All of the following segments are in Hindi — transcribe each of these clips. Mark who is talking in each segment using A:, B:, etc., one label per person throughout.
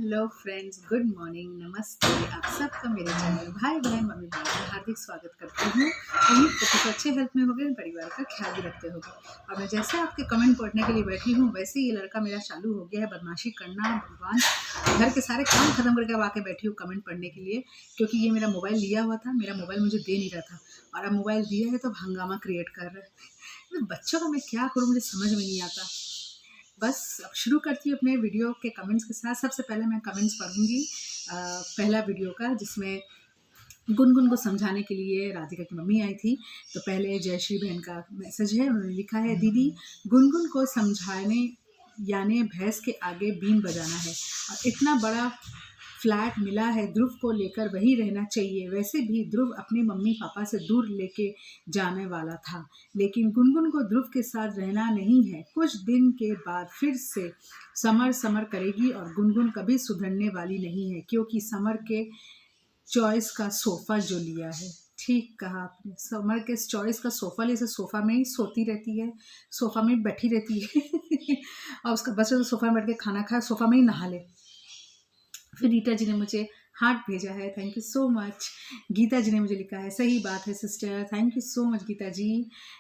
A: हेलो फ्रेंड्स, गुड मॉर्निंग, नमस्ते। आप सबका मेरे चैनल भाई बहन मम्मी भाई में हार्दिक स्वागत करती हूँ। उम्मीद करती हूँ अच्छे हेल्थ में होगे, परिवार का ख्याल भी रखते होगे। और मैं जैसे आपके कमेंट पढ़ने के लिए बैठी हूँ, वैसे ये लड़का मेरा चालू हो गया है बदमाशी करना। भगवान, घर के सारे काम खत्म करके अब आके बैठी हूँ कमेंट पढ़ने के लिए, क्योंकि ये मेरा मोबाइल लिया हुआ था, मेरा मोबाइल मुझे दे नहीं रहा था, और अब मोबाइल दिया है तो हंगामा क्रिएट कर रहा है। बच्चों का मैं क्या करूँ, मुझे समझ में नहीं आता। बस अब शुरू करती हूँ अपने वीडियो के कमेंट्स के साथ। सबसे पहले मैं कमेंट्स पढ़ूंगी पहला वीडियो का, जिसमें गुनगुन को समझाने के लिए राधिका की मम्मी आई थी। तो पहले जयश्री बहन का मैसेज है, उन्होंने लिखा है, दीदी गुनगुन को समझाने यानी भैंस के आगे बीन बजाना है, और इतना बड़ा फ्लैट मिला है, ध्रुव को लेकर वहीं रहना चाहिए। वैसे भी ध्रुव अपने मम्मी पापा से दूर लेके जाने वाला था, लेकिन गुनगुन को ध्रुव के साथ रहना नहीं है। कुछ दिन के बाद फिर से समर समर करेगी, और गुनगुन कभी सुधरने वाली नहीं है, क्योंकि समर के चॉइस का सोफ़ा जो लिया है। ठीक कहा आपने, समर के चॉइस का सोफ़ा ले, से सोफ़ा में ही सोती रहती है, सोफ़ा में बैठी रहती है और उसका बच्चा तो सोफ़ा में बैठ के खाना खाए, सोफ़ा में ही नहा ले। फिर रीटा जी ने मुझे हार्ट भेजा है, thank you so much. Geeta ji ने मुझे लिखा है, सही बात है sister, thank you so much Geeta ji.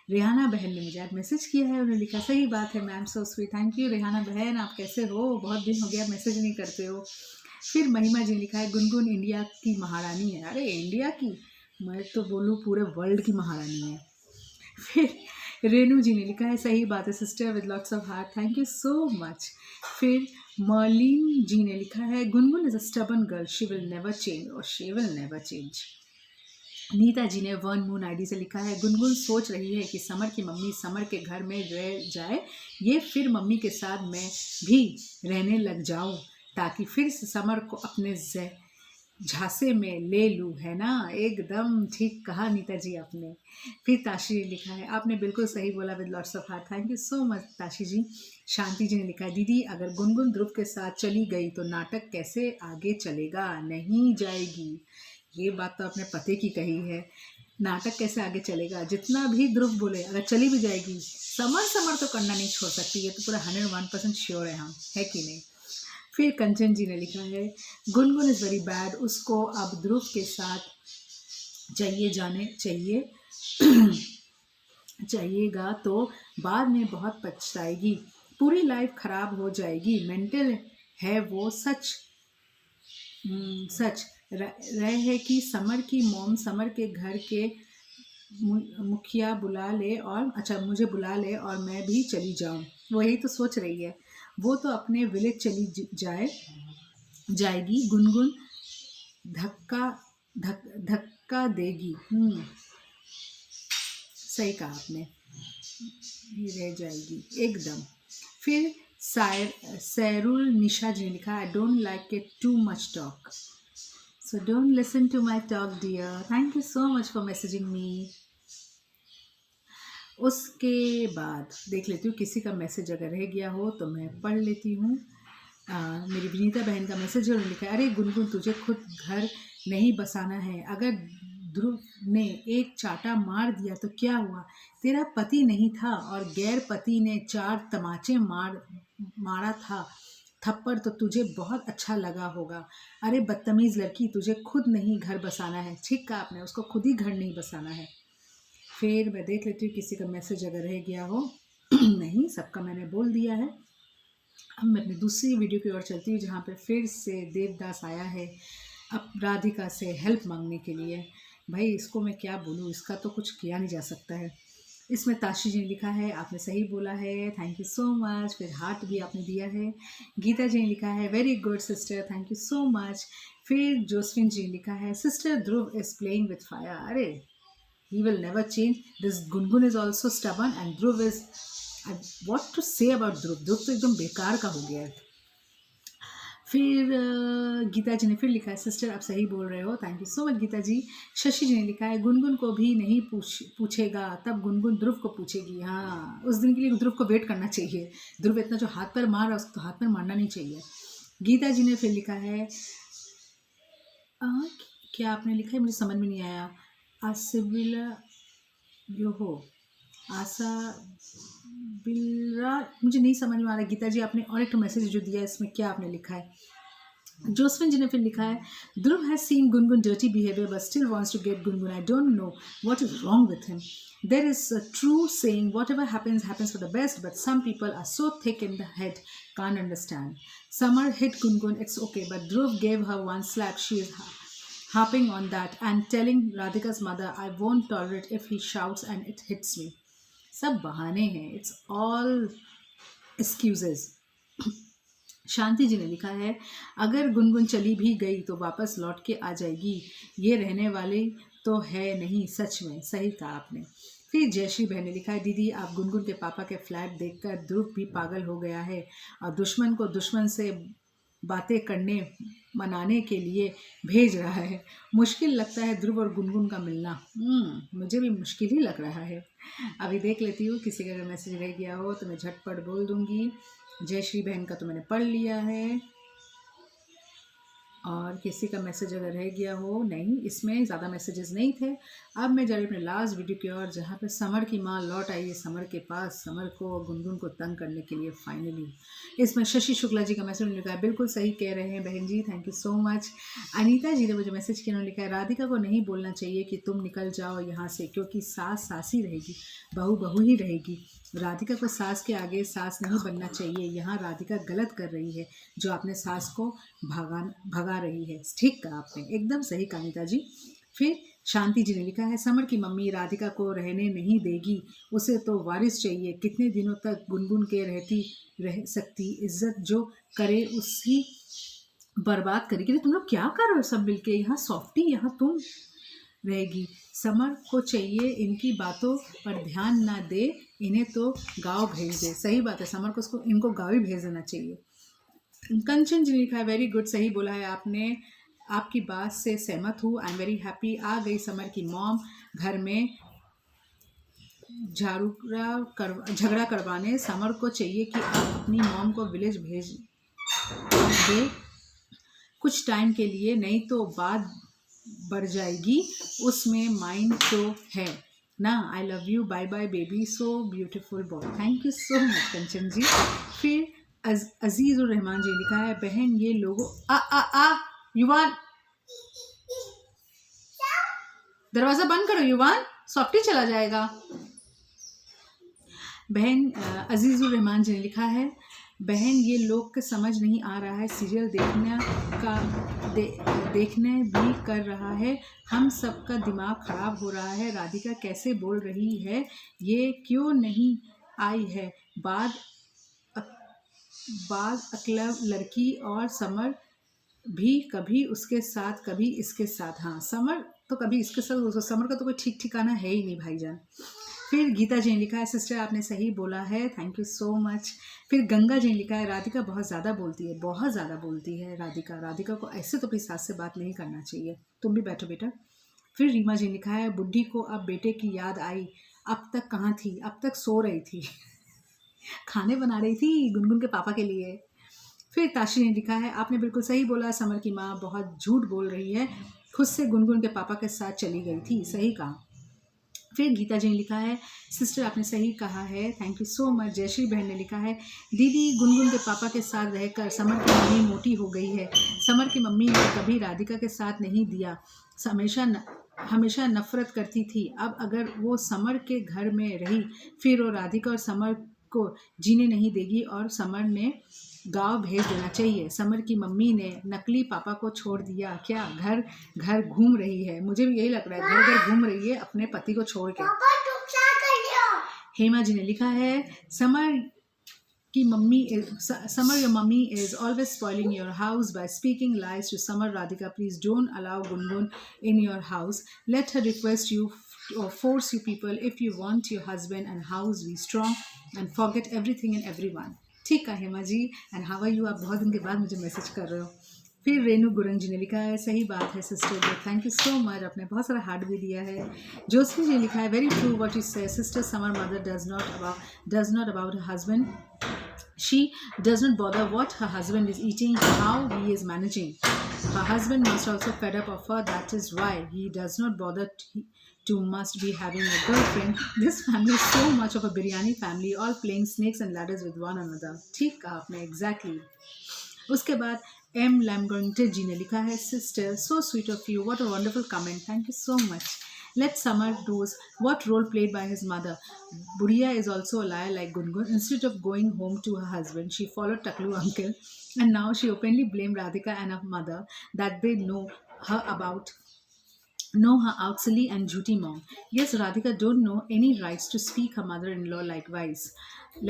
A: Rehana बहन ने मुझे आज मैसेज किया है, उन्होंने लिखा, सही बात है ma'am, so sweet, thank you Rehana बहन, आप कैसे हो, बहुत दिन हो गया मैसेज नहीं करते हो। फिर महिमा जी ने लिखा है, गुनगुन इंडिया की महारानी है। अरे इंडिया की, मैं तो बोलूँ पूरे वर्ल्ड की महारानी है। फिर रेनू जी ने लिखा है, सही बात है sister, with lots of heart, thank you so much. फिर मर्लिन जी ने लिखा है, Gungun is a stubborn girl, she will never change, और she will never change. Neeta ji ने वन मून आईडी से लिखा है, गुनगुन सोच रही है कि समर की मम्मी समर के घर में रह जाए, ये फिर मम्मी के साथ मैं भी रहने लग जाऊं, ताकि फिर से समर को अपने झांसे में ले लूँ, है ना। एकदम ठीक कहा नीता जी आपने। फिर ताशी ने लिखा है, आपने बिल्कुल सही बोला, with lots of heart, thank you so much Tashi ji. Shanti ji ने लिखा है, दीदी अगर गुनगुन ध्रुव के साथ चली गई तो नाटक कैसे आगे चलेगा, नहीं जाएगी। ये बात तो अपने पति की कही है, नाटक कैसे आगे चलेगा, जितना भी ध्रुव बोले, अगर चली भी जाएगी, समर समर तो करना नहीं छोड़ सकती, ये तो पूरा 101% श्योर है हम, है कि नहीं। फिर कंचन जी ने लिखा है, गुनगुन इज़ वेरी बैड, उसको अब ध्रुव के साथ चाहिएगा तो बाद में बहुत पछताएगी, पूरी लाइफ खराब हो जाएगी, मेंटल है वो, सच सच रहे है कि समर की मॉम समर के घर के मुखिया बुला ले, और अच्छा मुझे बुला ले और मैं भी चली जाऊं। वो यही तो सोच रही है, वो तो अपने विलेज चली जाएगी। गुनगुन धक्का धक्का देगी। सही कहा आपने, रह जाएगी एकदम। फिर सैरुल निशा जी ने लिखा, I don't like it too much talk, so don't listen to my talk dear, thank you so much for messaging me. उसके बाद देख लेती हूँ किसी का मैसेज अगर रह गया हो तो मैं पढ़ लेती हूँ। मेरी विनीता बहन का मैसेज है, उन्होंने लिखा है, अरे गुनगुन तुझे खुद घर नहीं बसाना है, अगर ध्रुव ने एक चाटा मार दिया तो क्या हुआ, तेरा पति नहीं था और गैर पति ने 4 तमाचे मारा था, थप्पड़ तो तुझे बहुत अच्छा लगा होगा। अरे बदतमीज़ लड़की, तुझे खुद नहीं घर बसाना है। ठीक कहा आपने, उसको खुद ही घर नहीं बसाना है। फिर मैं देख लेती हूँ किसी का मैसेज अगर रह गया हो नहीं, सबका मैंने बोल दिया है। अब मैं अपनी दूसरी वीडियो की ओर चलती हूँ, जहाँ पे फिर से देवदास आया है अब राधिका से हेल्प मांगने के लिए। भाई इसको मैं क्या बोलूँ, इसका तो कुछ किया नहीं जा सकता है। इसमें ताशी जी ने लिखा है, आपने सही बोला है, थैंक यू सो मच। फिर हार्ट भी आपने दिया है। गीता जी ने लिखा है, very good sister, thank you so much. फिर जोसफिन जी ने लिखा है, sister Dhruv is playing with fire, अरे he will never change, this Gungun is also stubborn and Dhruv is, what to say about Dhruv, Dhruv तो एकदम बेकार का हो गया है। फिर गीता जी ने फिर लिखा है, सिस्टर आप सही बोल रहे हो, thank you so much Geeta ji. Shashi ji ने लिखा है, गुनगुन को भी नहीं पूछेगा, तब गुनगुन ध्रुव को पूछेगी। हाँ, उस दिन के लिए ध्रुव को वेट करना चाहिए, ध्रुव इतना जो हाथ पर मार रहा है उसको तो हाथ पर मारना नहीं चाहिए। गीता जी ने फिर लिखा है, क्या आपने लिखा है मुझे समझ में नहीं आया, आसिबिला जो हो आशा बिलरा, मुझे नहीं समझ में आ रहा। गीता जी आपने और एक मैसेज जो दिया है, इसमें क्या आपने लिखा है, जोसफिन जी ने फिर लिखा है, Dhruv has seen Gungun dirty behavior but still wants to get Gungun. I don't know what is wrong with him. There is a true saying, whatever happens, happens for the best, but some people are so thick in the head, can't understand. Summer hit Gungun, it's okay, but Dhruv gave her one slap. She is harping on that and telling Radhika's mother, I won't tolerate if he shouts and it hits me. सब बहाने हैं, it's all excuses. शांति जी ने लिखा है, अगर गुनगुन चली भी गई तो वापस लौट के आ जाएगी, ये रहने वाली तो है नहीं, सच में सही कहा आपने। फिर जयश्री बहन ने लिखा है, दीदी आप गुनगुन के पापा के फ्लैट देखकर ध्रुव भी पागल हो गया है और दुश्मन को दुश्मन से बातें करने मनाने के लिए भेज रहा है। मुश्किल लगता है ध्रुव और गुनगुन का मिलना। मुझे भी मुश्किल ही लग रहा है। अभी देख लेती हूँ, किसी का अगर मैसेज रह गया हो तो मैं झटपट बोल दूंगी। जयश्री बहन का तो मैंने पढ़ लिया है, और किसी का मैसेज अगर रह गया हो, नहीं इसमें ज़्यादा मैसेजेस नहीं थे। अब मैं जा रही अपने लास्ट वीडियो की ओर, जहाँ पे समर की माँ लौट आई है समर के पास, समर को गुनगुन को तंग करने के लिए फाइनली। इसमें शशि शुक्ला जी का मैसेज लिखा है, बिल्कुल सही कह रहे हैं बहन जी, thank you so much. Anita ji ने मुझे मैसेज किया, उन्होंने लिखा है, राधिका को नहीं बोलना चाहिए कि तुम निकल जाओ यहाँ से, क्योंकि सास सास ही रहेगी, बहू बहू ही रहेगी। राधिका को सास के आगे सास नहीं बनना चाहिए। यहाँ राधिका गलत कर रही है जो आपने सास को भगा रही है। ठीक कहा आपने, एकदम सही कहा अनीता जी। फिर शांति जी ने लिखा है, समर की मम्मी राधिका को रहने नहीं देगी, उसे तो वारिस चाहिए। कितने दिनों तक गुनगुन के रह सकती, इज्जत जो करे उसी बर्बाद करेगी। तुम लोग क्या कर रहे हो सब मिलके, यहाँ सॉफ्टी, यहाँ तुम रहेगी। समर को चाहिए इनकी बातों पर ध्यान ना दे, इन्हें तो गाँव भेज दे। सही बात है, समर को इनको गाँव ही भेज देना चाहिए। कंचन जी ने लिखा है, वेरी गुड, सही बोला है आपने, आपकी बात से सहमत हूँ। I am very happy. आ गई समर की मॉम घर में झगड़ा करवाने। समर को चाहिए कि आप अपनी मॉम को विलेज भेज दे कुछ टाइम के लिए, नहीं तो बात बढ़ जाएगी। उसमें माइंड तो है ना। I love you, bye bye baby, so beautiful boy. Thank you so much Kanchan ji. फिर अजीजुर रहमान जी लिखा है, बहन ये लोगों युवान, दरवाजा बंद करो युवान, सॉफ्टी चला जाएगा। बहन अजीजुर रहमान जी ने लिखा है, बहन ये लोग को समझ नहीं आ रहा है, सीरियल देखने भी कर रहा है, हम सबका दिमाग खराब हो रहा है। राधिका कैसे बोल रही है, ये क्यों नहीं आई है, बाद अकलव लड़की, और समर भी कभी उसके साथ कभी इसके साथ। हाँ, समर तो कभी इसके साथ, समर का तो कोई ठीक ठिकाना है ही नहीं भाईजान। फिर गीता जी ने लिखा है, सिस्टर आपने सही बोला है, थैंक यू सो मच। फिर गंगा जी ने लिखा है, राधिका बहुत ज़्यादा बोलती है, बहुत ज़्यादा बोलती है राधिका को ऐसे तो अपनी सास से बात नहीं करना चाहिए, तुम भी बैठो बेटा। फिर रीमा जी ने लिखा है, बुढ़ी को अब बेटे की याद आई, अब तक कहाँ थी, अब तक सो रही थी खाने बना रही थी गुनगुन के पापा के लिए। फिर ताशी ने लिखा है, आपने बिल्कुल सही बोला, समर की माँ बहुत झूठ बोल रही है, खुद से गुनगुन के पापा के साथ चली गई थी, सही कहा। फिर गीता जी ने लिखा है, सिस्टर आपने सही कहा है, thank you so much. Jayshree बहन ने लिखा है, दीदी गुनगुन के पापा के साथ रहकर समर की मम्मी मोटी हो गई है। समर की मम्मी ने कभी राधिका के साथ नहीं दिया, हमेशा नफरत करती थी। अब अगर वो समर के घर में रही, फिर वो राधिका और समर को जीने नहीं देगी, और समर ने गांव भेज देना चाहिए। समर की मम्मी ने नकली पापा को छोड़ दिया क्या, घर घर घूम रही है। मुझे भी यही लग रहा है, घर घर घूम रही है अपने पति को छोड़ के। हेमा जी ने लिखा है, summer your mummy is always spoiling your house by speaking lies to Samar. Radhika, please don't allow Gungun in your house. Let her request you or force you people. If you want your husband and house, be strong and forget everything and everyone. ठीक है Hema ji, and how are you, आप बहुत दिन के बाद मुझे मैसेज कर रहे हो। फिर रेनू गुरंग जी ने लिखा है, सही बात है sister, thank you so much, आपने बहुत सारा हार्ट भी दिया है। जोसफी जी ने लिखा है, वेरी ट्रू व्हाट यू से, sister summer mother does not about her husband, she does not bother what her husband is eating, how he is managing. Her husband must also fed up of her, that is why he does not bother to must be having a girlfriend. This family is so much of a biryani family, all playing snakes and ladders with one another. ठीक कहा आपने, exactly. उसके बाद एम लैमगोंटे जी ने लिखा है, sister so sweet of you, what a wonderful comment, thank you so much. Let Samar knows what role played by his mother. Budiya is also a liar like Gungun. Instead of going home to her husband, she followed Taklu uncle, and now she openly blamed Radhika and her mother that they know her out silly and duty mom. Yes, Radhika don't know any rights to speak her mother-in-law likewise.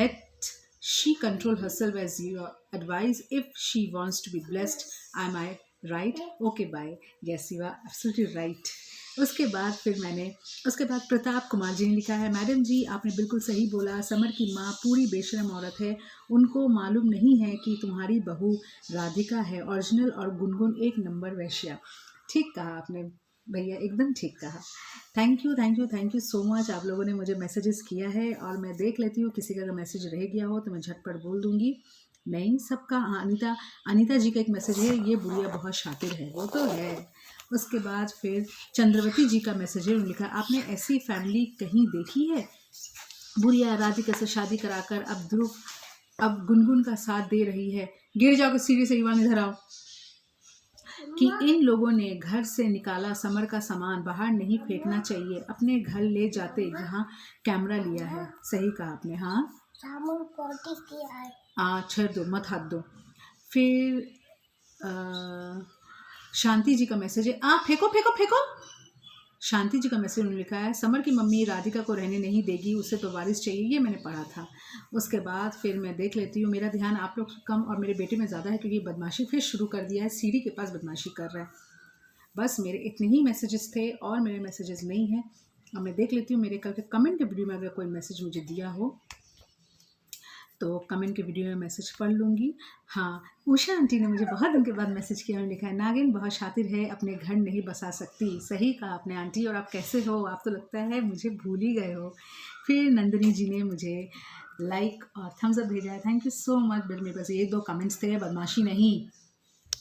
A: Let she control herself as you advise if she wants to be blessed. Am I right? Okay, bye. Yes, you are absolutely right. उसके बाद प्रताप कुमार जी ने लिखा है, मैडम जी आपने बिल्कुल सही बोला, समर की माँ पूरी बेशरम औरत है, उनको मालूम नहीं है कि तुम्हारी बहू राधिका है ओरिजिनल और गुनगुन एक नंबर वैश्या. ठीक कहा आपने भैया, एकदम ठीक कहा. Thank you thank you thank you so much. आप लोगों ने मुझे मैसेजेस किया है और मैं देख लेती हूँ, किसी का अगर मैसेज रह गया हो तो मैं झटपट बोल दूंगी. नहीं सबका. हाँ, अनीता जी का एक मैसेज है, ये बुढ़िया बहुत शातिर है, वो तो है. उसके बाद फिर चंद्रवती जी का मैसेज है, उन्होंने लिखा, आपने ऐसी फैमिली कहीं देखी है, बुढ़िया राधिका से शादी कराकर अब गुनगुन का साथ दे रही है. गिर जाओ सीढ़ी से, युवा इधर आओ. कि इन लोगों ने घर से निकाला समर का सामान बाहर नहीं फेंकना चाहिए, अपने घर ले जाते जहाँ कैमरा लिया है. सही कहा आपने. हाँ छेड़ दो मत, हाथ दो. फिर शांति जी का मैसेज है, फेंको फेंको फेंको. शांति जी का मैसेज उन्होंने लिखा है, समर की मम्मी राधिका को रहने नहीं देगी, उसे तो वारिस चाहिए, ये मैंने पढ़ा था. उसके बाद फिर मैं देख लेती हूँ, मेरा ध्यान आप लोग कम और मेरे बेटे में ज़्यादा है क्योंकि बदमाशी फिर शुरू कर दिया है, सीढ़ी के पास बदमाशी कर रहा है. बस मेरे इतने ही मैसेजेस थे और मेरे मैसेजेस नहीं हैं. अब मैं देख लेती हूँ मेरे कल के कमेंट के वीडियो में अगर कोई मैसेज मुझे दिया हो तो कमेंट के वीडियो में मैसेज पढ़ लूँगी. हाँ, उषा आंटी ने मुझे बहुत दिन के बाद मैसेज किया, उन्होंने लिखा है, नागिन बहुत शातिर है, अपने घर नहीं बसा सकती. सही कहा आपने आंटी. और आप कैसे हो? आप तो लगता है मुझे भूल ही गए हो. फिर नंदिनी जी ने मुझे लाइक और थम्स अप भेजा है, thank you so much. Bill मेरे पास 1-2 कमेंट्स थे, बदमाशी नहीं,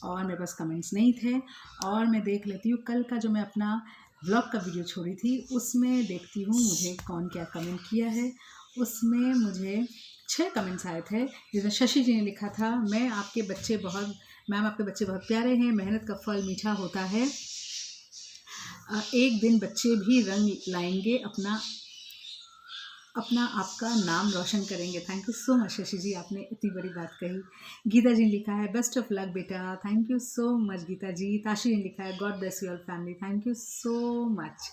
A: और मेरे पास कमेंट्स नहीं थे. और मैं देख लेती हूँ कल का जो मैं अपना व्लॉग का वीडियो छोड़ी थी, उसमें देखती हूँ मुझे कौन क्या कमेंट किया है. उसमें मुझे 6 कमेंट्स आए थे, जिसमें शशि जी ने लिखा था, मैम आपके बच्चे बहुत प्यारे हैं, मेहनत का फल मीठा होता है, एक दिन बच्चे भी रंग लाएंगे, अपना आपका नाम रोशन करेंगे. Thank you so much Shashi ji, आपने इतनी बड़ी बात कही. गीता जी ने लिखा है, बेस्ट ऑफ लक बेटा, thank you so much Geeta ji. Tashi ने लिखा है, God bless you all family, thank you so much.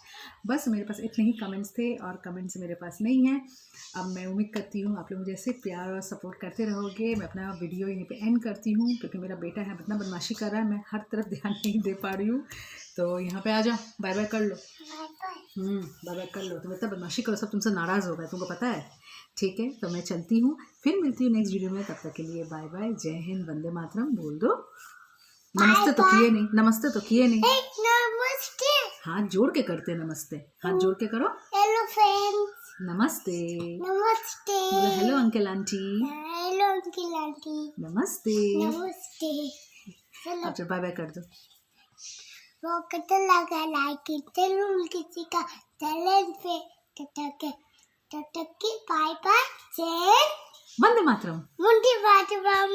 A: बस मेरे पास इतने ही कमेंट्स थे और कमेंट्स मेरे पास नहीं हैं. अब मैं उम्मीद करती हूँ आप लोग मुझे ऐसे प्यार और सपोर्ट करते रहोगे. मैं अपना वीडियो यहीं पे एंड करती हूँ क्योंकि मेरा बेटा है इतना बदमाशी कर रहा है, मैं हर तरफ ध्यान नहीं दे पा रही हूँ. तो यहाँ पे आ जाओ, बाय बाय कर लो. बाय बाय कर लो. तुम इतना बदमाशी करो, सब तुमसे नाराज़ हो गए, तुमको पता है. ठीक है, तो मैं चलती हूँ, फिर मिलती हूँ नेक्स्ट वीडियो में. तब तक के लिए बाय बाय, जय हिंद, वंदे मातरम. बोल दो नमस्ते तो किए नहीं, नमस्ते तो किए नहीं. नमस्ते हाथ जोड़ के करते, नमस्ते हाथ जोड़ के करो. हेलो फ्रेंड्स, नमस्ते. नमस्ते. Hello uncle aunty. Hello uncle aunty. नमस्ते. नमस्ते. अच्छा बाय बाय कर दो. वो कितना लगा लाइक जरूर किसी का चैलेंज पे टटके बाय बाय, जय वंदे मातरम. वंदे मातरम.